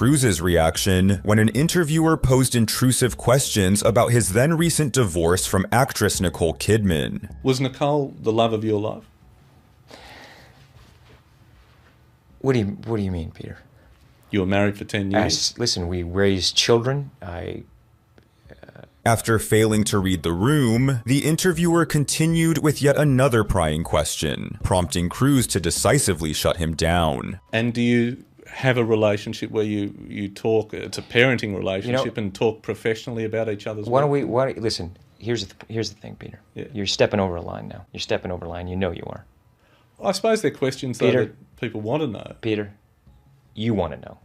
Cruise's reaction when an interviewer posed intrusive questions about his then recent divorce from actress Nicole Kidman. Was Nicole the love of your life? What do you mean, Peter? You were married for 10 years? Listen, we raised children. After failing to read the room, the interviewer continued with yet another prying question, prompting Cruise to decisively shut him down. And do you have a relationship where you talk, it's a parenting relationship, and talk professionally about each other's work? Listen, here's the thing, Peter. Yeah. You're stepping over a line now. You're stepping over a line. You know you are. I suppose they're questions, though, that people want to know. Peter, you want to know.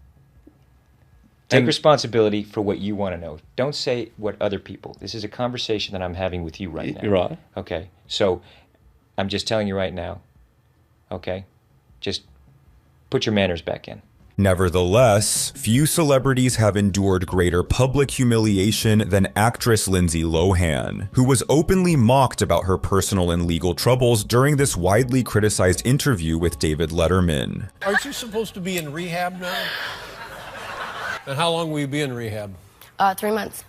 Take responsibility for what you want to know. Don't say what other people. This is a conversation that I'm having with you right now. You're right. Okay, so I'm just telling you right now, okay? Just put your manners back in. Nevertheless, few celebrities have endured greater public humiliation than actress Lindsay Lohan, who was openly mocked about her personal and legal troubles during this widely criticized interview with David Letterman. Aren't you supposed to be in rehab now? And how long will you be in rehab? 3 months.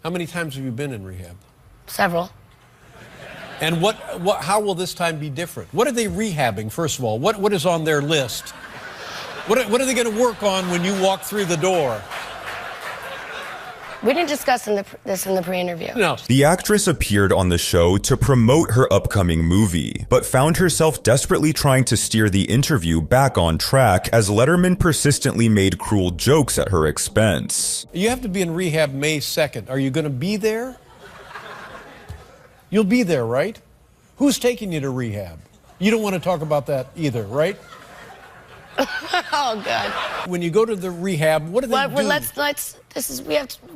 How many times have you been in rehab? Several. And how will this time be different? What are they rehabbing, first of all? What is on their list? What are they going to work on when you walk through the door? We didn't discuss this in the pre-interview. No. The actress appeared on the show to promote her upcoming movie, but found herself desperately trying to steer the interview back on track as Letterman persistently made cruel jokes at her expense. You have to be in rehab May 2nd. Are you going to be there? You'll be there, right? Who's taking you to rehab? You don't want to talk about that either, right? Oh, God. When you go to the rehab, what do they do?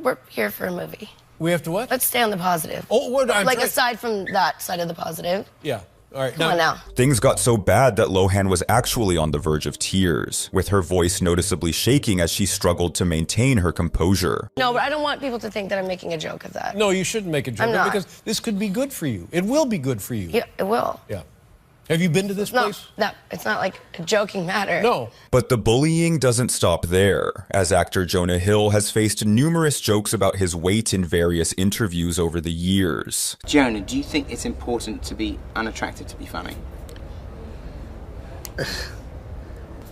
We're here for a movie. We have to what? Let's stay on the positive. Oh, aside from that side of the positive. Yeah. All right. Come on now. Things got so bad that Lohan was actually on the verge of tears, with her voice noticeably shaking as she struggled to maintain her composure. No, but I don't want people to think that I'm making a joke of that. No, you shouldn't make a joke I'm not. because this could be good for you. It will be good for you. Yeah, it will. Yeah. Have you been to this place? No, it's not like a joking matter. No. But the bullying doesn't stop there, as actor Jonah Hill has faced numerous jokes about his weight in various interviews over the years. Jonah, do you think it's important to be unattractive to be funny?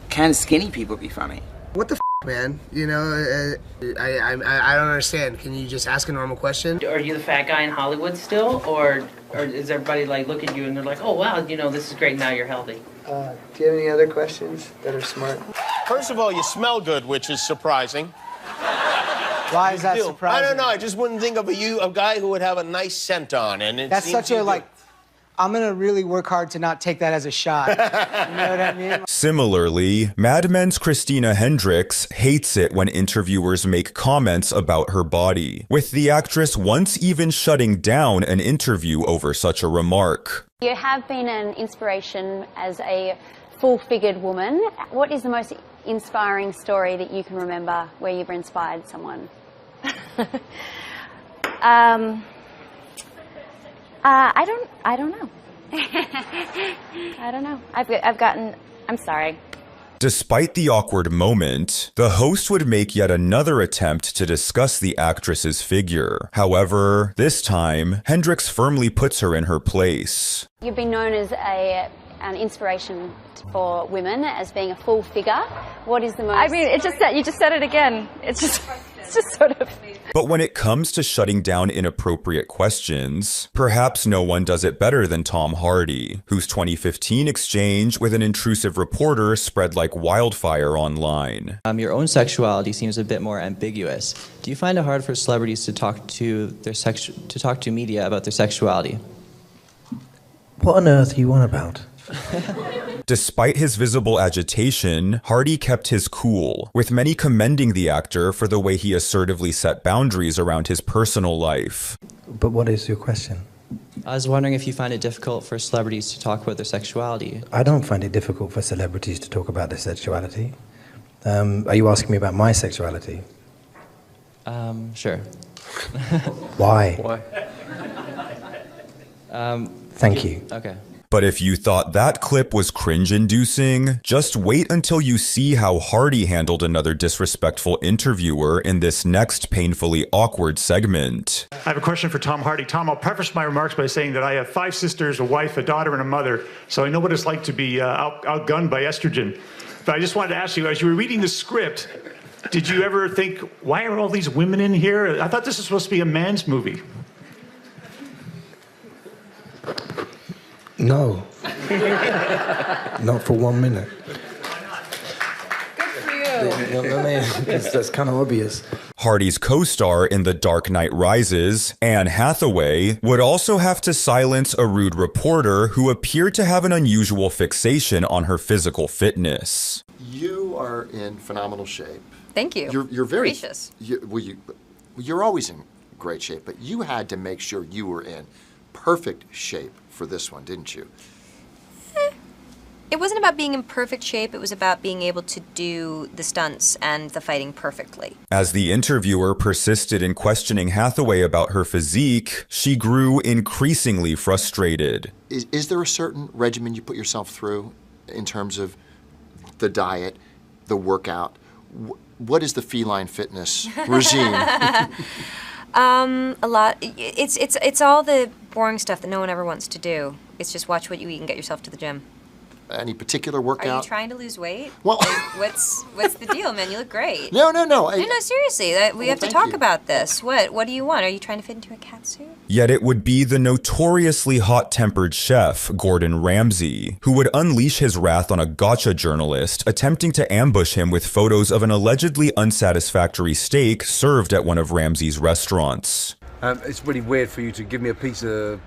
Can skinny people be funny? What the man? You know, I don't understand. Can you just ask a normal question? Are you the fat guy in Hollywood still, or does everybody like look at you and they're like, oh wow, you know, this is great, now you're healthy? Do you have any other questions that are smart? First of all, you smell good, which is surprising. Why is that surprising? I don't know. I just wouldn't think of a guy who would have a nice scent on, and it That's seems such a you do. I'm gonna really work hard to not take that as a shot. You know what I mean? Similarly, Mad Men's Christina Hendricks hates it when interviewers make comments about her body, with the actress once even shutting down an interview over such a remark. You have been an inspiration as a full-figured woman. What is the most inspiring story that you can remember where you've inspired someone? I don't know. I don't know. I'm sorry. Despite the awkward moment, the host would make yet another attempt to discuss the actress's figure. However, this time, Hendricks firmly puts her in her place. You've been known as an inspiration for women, as being a full figure. What is the most... I mean, you just said it again. It's just sort of... But when it comes to shutting down inappropriate questions, perhaps no one does it better than Tom Hardy, whose 2015 exchange with an intrusive reporter spread like wildfire online. Your own sexuality seems a bit more ambiguous. Do you find it hard for celebrities to talk to media about their sexuality? What on earth are you on about? Despite his visible agitation, Hardy kept his cool, with many commending the actor for the way he assertively set boundaries around his personal life. But what is your question? I was wondering if you find it difficult for celebrities to talk about their sexuality. I don't find it difficult for celebrities to talk about their sexuality. Are you asking me about my sexuality? Sure. Why? Why? Thank you. Okay. But if you thought that clip was cringe-inducing, just wait until you see how Hardy handled another disrespectful interviewer in this next painfully awkward segment. I have a question for Tom Hardy. Tom, I'll preface my remarks by saying that I have 5 sisters, a wife, a daughter, and a mother, so I know what it's like to be outgunned by estrogen. But I just wanted to ask you, as you were reading the script, did you ever think, why are all these women in here? I thought this was supposed to be a man's movie. No. Not for 1 minute. Good for you. You know what I mean? That's kind of obvious. Hardy's co-star in The Dark Knight Rises, Anne Hathaway, would also have to silence a rude reporter who appeared to have an unusual fixation on her physical fitness. You are in phenomenal shape. Thank you. You're very gracious. You're always in great shape, but you had to make sure you were in perfect shape for this one, didn't you? It wasn't about being in perfect shape, it was about being able to do the stunts and the fighting perfectly. As the interviewer persisted in questioning Hathaway about her physique, she grew increasingly frustrated. Is there a certain regimen you put yourself through in terms of the diet, the workout? What is the feline fitness regime? A lot. It's all the boring stuff that no one ever wants to do. It's just watch what you eat and get yourself to the gym. Any particular workout? Are you trying to lose weight? Well, like, what's the deal, man? You look great. No. No, seriously. We have to talk about this. What do you want? Are you trying to fit into a catsuit? Yet it would be the notoriously hot-tempered chef, Gordon Ramsay, who would unleash his wrath on a gotcha journalist attempting to ambush him with photos of an allegedly unsatisfactory steak served at one of Ramsay's restaurants. It's really weird for you to give me a piece of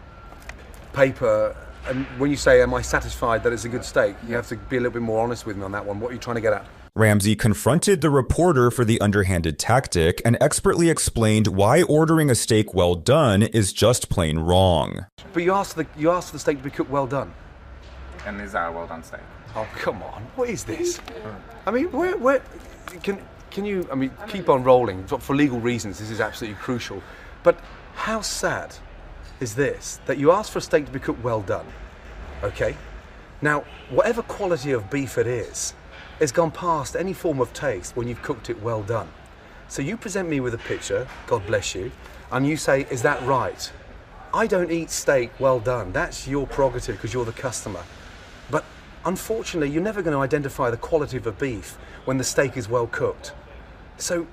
paper, and when you say, am I satisfied that it's a good steak, you have to be a little bit more honest with me on that one. What are you trying to get at? Ramsay confronted the reporter for the underhanded tactic and expertly explained why ordering a steak well done is just plain wrong. But you asked for the steak to be cooked well done. And is that a well done steak? Oh, come on. What is this? I mean, where can you, I mean, keep on rolling. For legal reasons, this is absolutely crucial. But how sad is this, that you asked for a steak to be cooked well done, okay? Now, whatever quality of beef it is, it's gone past any form of taste when you've cooked it well done. So you present me with a picture, God bless you, and you say, is that right? I don't eat steak well done. That's your prerogative because you're the customer. But unfortunately, you're never going to identify the quality of a beef when the steak is well cooked. So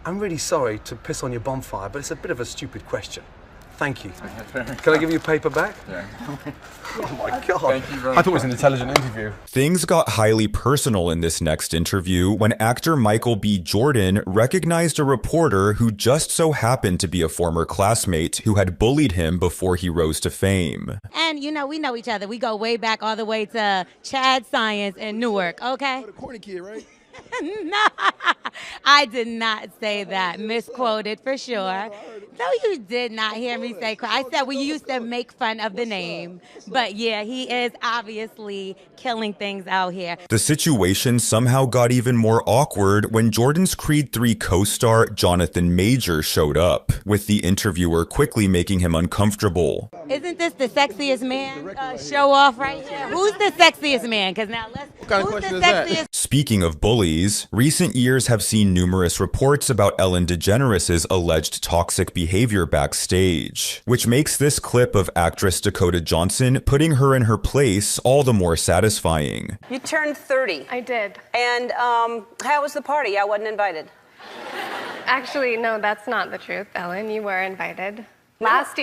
I'm really sorry to piss on your bonfire, but it's a bit of a stupid question. Thank you. Can I give you a paper back? Yeah. Oh my God. Thank you very much. I thought it was an intelligent interview. Things got highly personal in this next interview when actor Michael B. Jordan recognized a reporter who just so happened to be a former classmate who had bullied him before he rose to fame. And, you know, we know each other. We go way back all the way to Chad Science in Newark, okay? The corny kid, right? No, I did not say that. Misquoted for sure. No, you did not hear me say I said we used to make fun of the name. But yeah, he is obviously killing things out here. The situation somehow got even more awkward when Jordan's Creed 3 co-star Jonathan Major showed up, with the interviewer quickly making him uncomfortable. Isn't this the sexiest man show off right here? Who's the sexiest man? Because now what kind of question is that? Speaking of bullies, recent years have seen numerous reports about Ellen DeGeneres' alleged toxic behavior backstage, which makes this clip of actress Dakota Johnson putting her in her place all the more satisfying. You turned 30. I did. And how was the party? I wasn't invited. Actually, no, that's not the truth, Ellen. You were invited. Last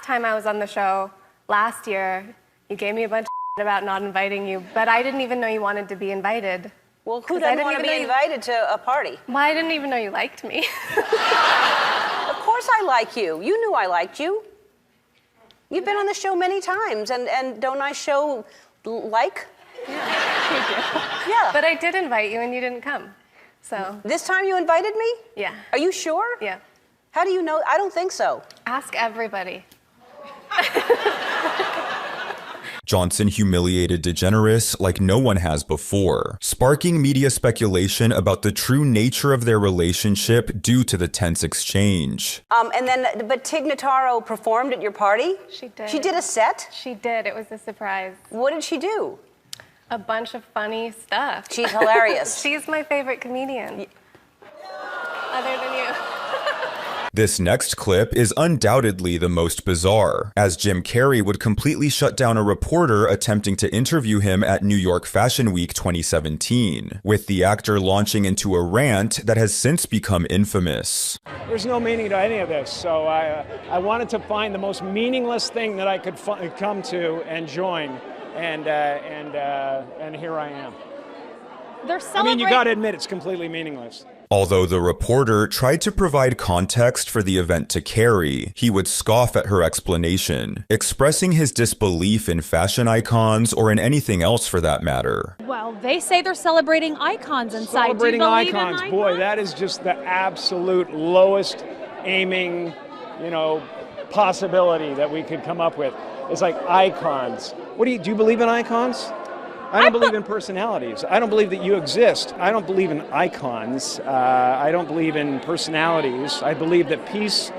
time I was on the show, last year, you gave me a bunch of about not inviting you, but I didn't even know you wanted to be invited. Well, who doesn't want to be invited to a party? Well, I didn't even know you liked me. Of course I like you. You knew I liked you. You've been on the show many times, and don't I show like? Yeah, you do. Yeah. But I did invite you and you didn't come, so. This time you invited me? Yeah. Are you sure? Yeah. How do you know? I don't think so. Ask everybody. Johnson humiliated DeGeneres like no one has before, sparking media speculation about the true nature of their relationship due to the tense exchange. But Tig Notaro performed at your party? She did. She did a set? She did. It was a surprise. What did she do? A bunch of funny stuff. She's hilarious. She's my favorite comedian. Other than you. This next clip is undoubtedly the most bizarre, as Jim Carrey would completely shut down a reporter attempting to interview him at New York Fashion Week 2017, with the actor launching into a rant that has since become infamous. There's no meaning to any of this, so I wanted to find the most meaningless thing that I could come to and join, and here I am. They're I mean, you got to admit it's completely meaningless. Although the reporter tried to provide context for the event to Carrey, he would scoff at her explanation, expressing his disbelief in fashion icons or in anything else for that matter. Well, they say they're celebrating icons inside. Celebrating Do you believe icons, in boy, that is just the absolute lowest aiming, possibility that we could come up with. It's like icons. Do you believe in icons? I don't believe in personalities. I don't believe that you exist. I don't believe in icons. I don't believe in personalities. I believe that peace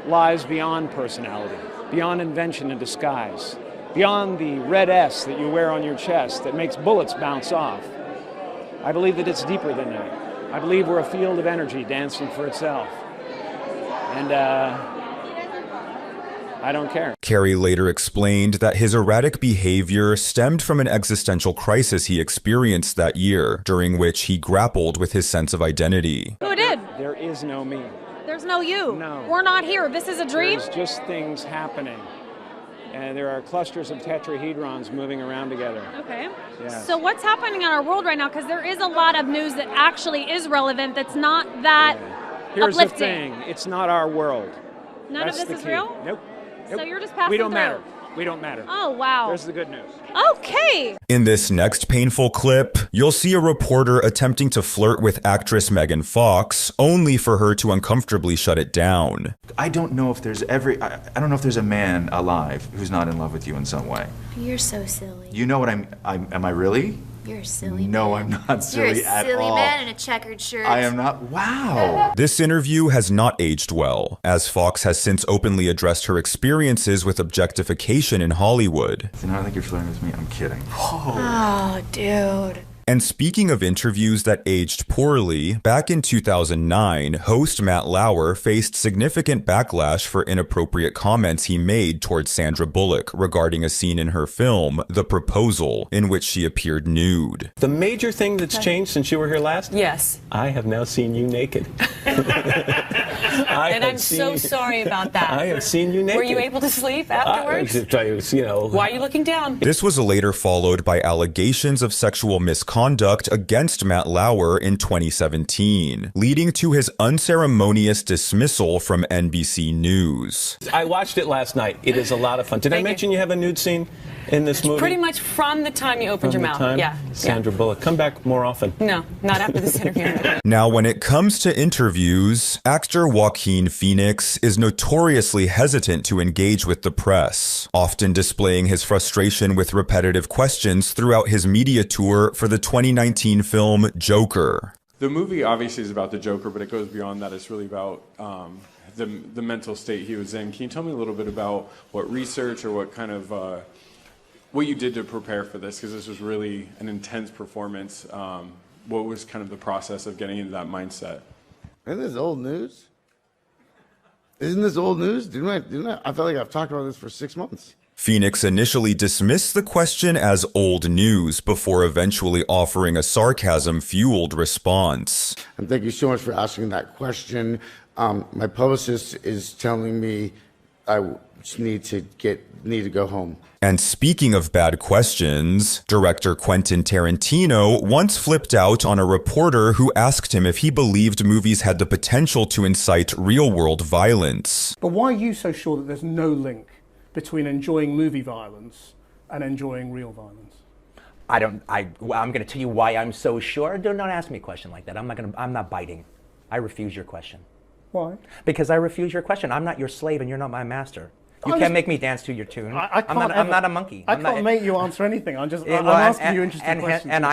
lies beyond personality, beyond invention and disguise, beyond the red S that you wear on your chest that makes bullets bounce off. I believe that it's deeper than that. I believe we're a field of energy dancing for itself. And I don't care. Carrey later explained that his erratic behavior stemmed from an existential crisis he experienced that year, during which he grappled with his sense of identity. Who did? There is no me. There's no you. No. We're not here. This is a dream? There's just things happening. And there are clusters of tetrahedrons moving around together. Okay. Yes. So what's happening in our world right now? Because there is a lot of news that actually is relevant that's not that Here's uplifting. the thing. It's not our world. None That's of this the is key. real? Nope. So you're just passing We don't through. matter. We don't matter. Oh, wow. There's the good news. Okay. In this next painful clip, you'll see a reporter attempting to flirt with actress Megan Fox, only for her to uncomfortably shut it down. I don't know if there's I don't know if there's a man alive who's not in love with you in some way. You're so silly. You know what am I really? You're a silly No, man. I'm not silly at all. You're a silly man in a checkered shirt. I am not. Wow. This interview has not aged well, as Fox has since openly addressed her experiences with objectification in Hollywood. You know, I think you're flirting with me. I'm kidding. Oh, dude. And speaking of interviews that aged poorly, back in 2009, host Matt Lauer faced significant backlash for inappropriate comments he made towards Sandra Bullock regarding a scene in her film, The Proposal, in which she appeared nude. The major thing that's changed since you were here last? Yes. I have now seen you naked. And I'm so sorry about that. I have seen you naked. Were you able to sleep afterwards? Why are you looking down? This was later followed by allegations of sexual misconduct against Matt Lauer in 2017, leading to his unceremonious dismissal from NBC News. I watched it last night. It is a lot of fun. Did I mention you have a nude scene in this movie? Pretty much from the time you opened your mouth. Yeah. Sandra Bullock, come back more often. No, not after this interview. Now, when it comes to interviews, actor Joaquin Phoenix is notoriously hesitant to engage with the press, often displaying his frustration with repetitive questions throughout his media tour for the 2019 film Joker. The movie obviously is about the Joker, but it goes beyond that. It's really about the mental state he was in. Can you tell me a little bit about what research or what kind of what you did to prepare for this? Because this was really an intense performance. What was kind of the process of getting into that mindset? Isn't this old news? Isn't this old news? I feel like I've talked about this for 6 months. Phoenix initially dismissed the question as old news before eventually offering a sarcasm-fueled response. And thank you so much for asking that question. My publicist is telling me I just need to go home. And speaking of bad questions, director Quentin Tarantino once flipped out on a reporter who asked him if he believed movies had the potential to incite real-world violence. But why are you so sure that there's no link between enjoying movie violence and enjoying real violence? I'm going to tell you why I'm so sure. Don't ask me a question like that. I'm not biting. I refuse your question. Why? Because I refuse your question. I'm not your slave and you're not my master. You can't make me dance to your tune. I'm not a monkey. I can't make you answer anything. I'm asking you interesting questions. And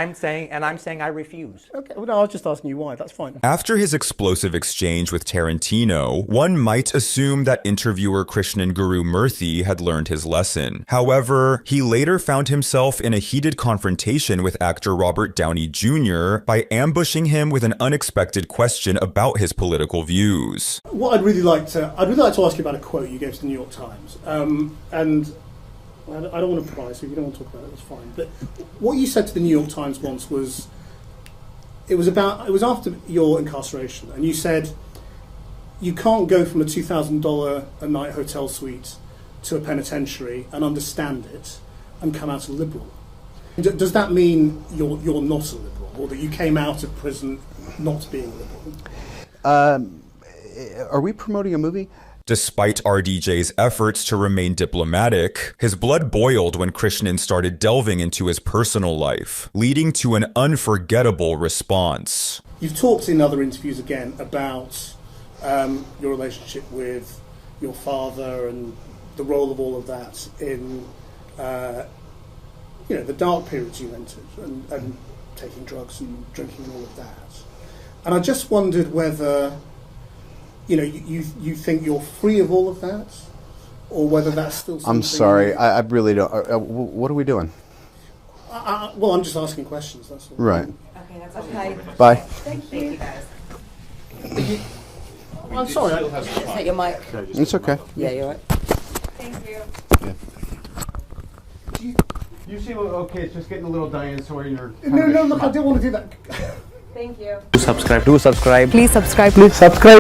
I'm saying I refuse. Okay, well, no, I was just asking you why. That's fine. After his explosive exchange with Tarantino, one might assume that interviewer Krishnan Guru Murthy had learned his lesson. However, he later found himself in a heated confrontation with actor Robert Downey Jr. by ambushing him with an unexpected question about his political views. What I'd really like to ask you about a quote you gave to the New York Times. And I don't want to pry, so if you don't want to talk about it, that's fine. But what you said to the New York Times once was, it was after your incarceration, and you said you can't go from a $2,000 a night hotel suite to a penitentiary and understand it and come out a liberal. Does that mean you're not a liberal, or that you came out of prison not being liberal? Are we promoting a movie? Despite RDJ's efforts to remain diplomatic, his blood boiled when Krishnan started delving into his personal life, leading to an unforgettable response. You've talked in other interviews again about your relationship with your father and the role of all of that in the dark periods you entered and taking drugs and drinking and all of that. And I just wondered whether you think you're free of all of that, or whether that's still something... I'm sorry, I really don't... what are we doing? Well, I'm just asking questions, that's all. Right. Okay, that's okay. Bye. Thank you guys. I'm sorry. Is that your mic? It's okay. Yeah, you're right. Thank you. Yeah. You seem okay, it's just getting a little dinosaur in your... No, look, I don't want to do that. Thank you. Do subscribe. Please subscribe.